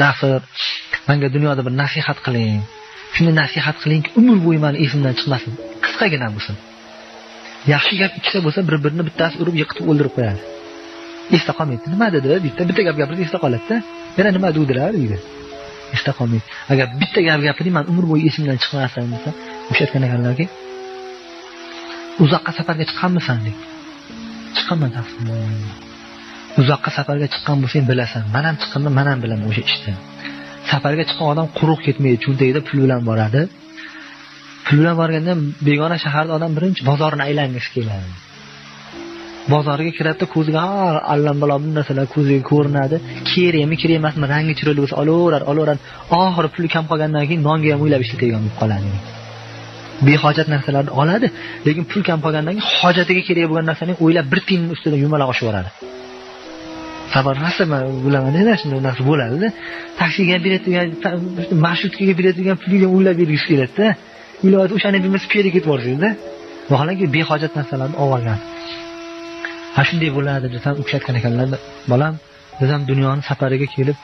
Dasir, menga dunyoda bir nasihat qiling. Shuni nasihat qilingki, umr bo'yi meni esimdan chiqmasin. Qisqagina bo'lsin. Yaxshi gap ikkita bo'lsa, bir-birini bittasi urib yiqitib o'ldirib qo'yadi. Esda qolmaydi. Nima dedi? Bitta gap gapirdi, esda qoladi-da. Yana nima dedilar deydi. Esda qolmaydi. Agar bitta gap gapiring, men umr bo'yi esimdan chiqmasin desa, o'sha aytgan ekanlarki, uzoqqa safarga chiqqanmisan deydi. Chiqqanman taqsim. Uzoqqa safarga chiqqan bo'lsang bilasan. Men ham chiqqanman, men ham bilaman o'sha ishni. Safarga chiqqan odam quruq ketmaydi, cho'ntagida pul bilan boradi. Pul bilan borganda begona shaharda odam birinchi bozorni aylangisi keladi. Bozorga kiradi, ko'ziga allanbalon narsalar ko'ziga ko'rinadi. Kerakmi, emasmi, rangi chiroyli bo'lsa olaveradi. Oxiri puli kam qolgandan keyin nonga ham o'ylab ishlatadigan bo'lib qoladi. Behojat narsalarni oladi, lekin pul kam qolgandan keyin hojatiga kerak bo'lgan narsani o'ylab bir tiyinning ustidan yumalab oshaveradi. Sabr rasman bilaman-da, shunday narsa bo'ladi-da. Taksiga beradigan, marshrutkaga beradigan puliga o'ylab bergisi keladi-da. Iloji o'shani bilmasa piyoda ketib borsiz-da. Vaholanki behojat narsalarni olgan. Ha shunday bo'ladi desam, o'xshatgan ekanlar. Bolam, desam dunyoni safariga kelib,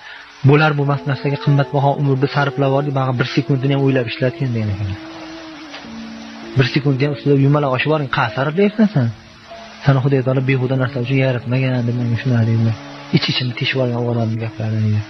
bo'lar bo'lmas narsaga qimmatbaho umrni sarflab yubordi, bag'i 1 sekundni ham o'ylab ishlatgan degan ekanlar. 1 sekundga ham ustida yumalab oshib boring, qasarlayapsan sen. Sana Xudo taolo behuda narsa uchun yaratmagan deb menga shunday deydi. Ich-ichimni teshib olgan o'g'illarning gaplari deydi.